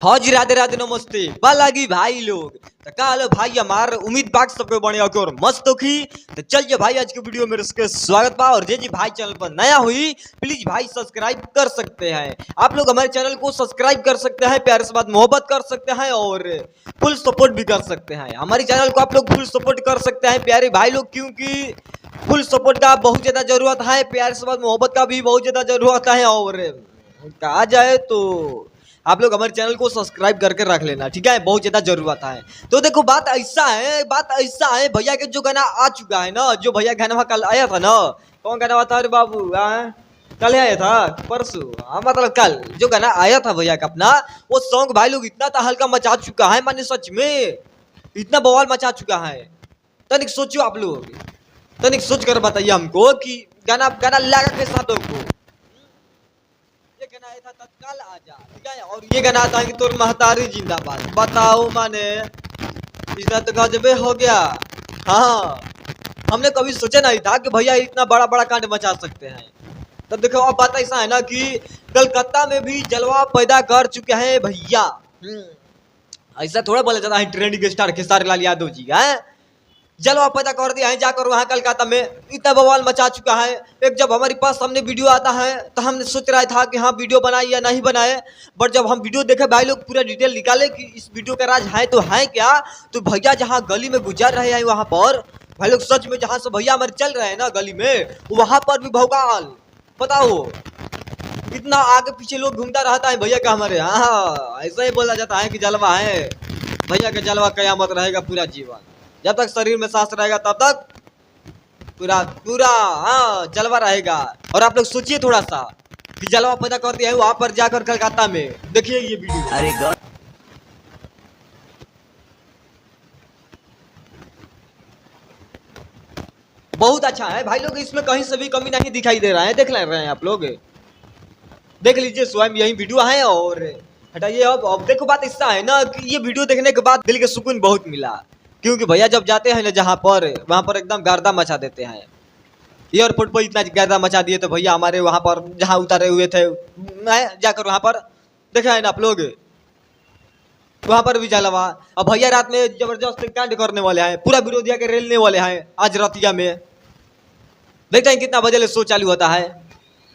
हाँ जी, राधे राधे नमस्ते बालागी भाई लोग। तो काल भाई हमार उम्मीद बाग सबके बढ़िया होके और मस्त होखी। तो चलिए भाई आज के वीडियो में इसके स्वागत बा। और जे जी भाई चैनल पर नया हुई प्लीज भाई सब्सक्राइब कर सकते हैं। आप लोग हमारे चैनल को सब्सक्राइब कर सकते हैं, प्यार से बात मोहब्बत कर सकते हैं और फुल सपोर्ट भी कर सकते हैं। हमारे चैनल को आप लोग फुल सपोर्ट कर सकते हैं प्यारे भाई लोग, क्योंकि फुल सपोर्ट का बहुत ज्यादा जरूरत है, प्यार से बात मोहब्बत का भी बहुत ज्यादा जरूरत है। और कहा जाए तो आप लोग हमारे चैनल को सब्सक्राइब करके रख लेना, ठीक है, बहुत ज्यादा जरूरत है। तो देखो बात ऐसा है भैया के जो गाना आ चुका है ना, जो भैया गाना कल आया था ना, कौन गाना था अरे बाबू, कल आया था परसों, मतलब कल जो गाना आया था भैया का अपना, वो सॉन्ग भाई लोग इतना हल्का मचा चुका है, माने सच में इतना बवाल मचा चुका है। तनिक सोचो आप लोग, तनिक सोच कर बताइए हमको कि गाना गाना लगा के साथ हमको गाना आया था तत्काल आजा, ठीक है, और ये गाना आता है कि तोर महतारी जिंदाबाद। बताओ माने इतना तो गजबे हो गया। हाँ, हमने कभी सोचा नहीं था कि भैया इतना बड़ा बड़ा कांड मचा सकते हैं। तो देखो अब बात ऐसा है ना कि कलकत्ता में भी जलवा पैदा कर चुके हैं भैया। ऐसा थोड़ा बोला जाता है ट्रेंडिंग स्टार खेसारी लाल यादव जी है, जलवा पैदा कर दिया है जाकर वहाँ कलकत्ता में, इतना बवाल मचा चुका है। एक जब हमारे पास सामने वीडियो आता है तो हमने सोच रहा था कि हाँ वीडियो बनाए या नहीं बनाए, बट जब हम वीडियो देखे भाई लोग पूरा डिटेल निकाले कि इस वीडियो का राज है तो है क्या, तो भैया जहाँ गली में गुजर रहे हैं वहाँ पर भाई लोग सच में जहाँ से भैया हमारे चल रहे हैं ना गली में, वहाँ पर भी भौकाल, बताओ इतना आगे पीछे लोग घूमता रहता है भैया का हमारे। हाँ, ऐसा ही बोला जाता है कि जलवा है भैया का, जलवा कयामत रहेगा पूरा जीवन, जब तक शरीर में सांस रहेगा तब तक पूरा पूरा हाँ जलवा रहेगा। और आप लोग सोचिए थोड़ा सा कि जलवा पैदा कर दिया है वहां पर जाकर कलकत्ता में, देखिए ये वीडियो। अरे गॉड, बहुत अच्छा है भाई लोग, इसमें कहीं से भी कमी नहीं दिखाई दे रहा है, देख ले रहे हैं आप लोग, देख लीजिए स्वयं यही वीडियो है। और हटाइए अब देखो बात ऐसा है ना कि ये वीडियो देखने के बाद दिल के सुकून बहुत मिला, क्योंकि भैया जब जाते हैं ना जहाँ पर, वहाँ पर एकदम गर्दा मचा देते हैं। एयरपोर्ट पर इतना गर्दा मचा दिए तो भैया हमारे वहाँ पर जहाँ उतारे हुए थे जाकर वहाँ पर देखा है ना आप लोग, वहाँ पर भी जलवा। अब भैया रात में जबरदस्त कांड करने वाले हैं, पूरा विरोधिया के रेलने वाले हैं आज रतिया में, देखते हैं कितना बजे शो चालू होता है।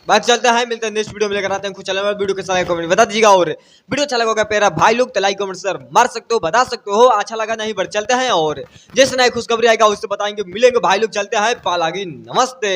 बात चलता है, मिलते हैं नेक्स्ट वीडियो में लेकर आते हैं कुछ चैनल में। वीडियो के साथ कमेंट बता दीजिएगा, और वीडियो अच्छा लगा प्यारा भाई लोग तो लाइक कमेंट शेयर मार सकते हो, बता सकते हो अच्छा लगा नहीं, बढ़ चलते हैं और जैसे नई खुशखबरी आएगा उससे बताएंगे। मिलेंगे भाई लोग, चलते हैं पालागी, नमस्ते।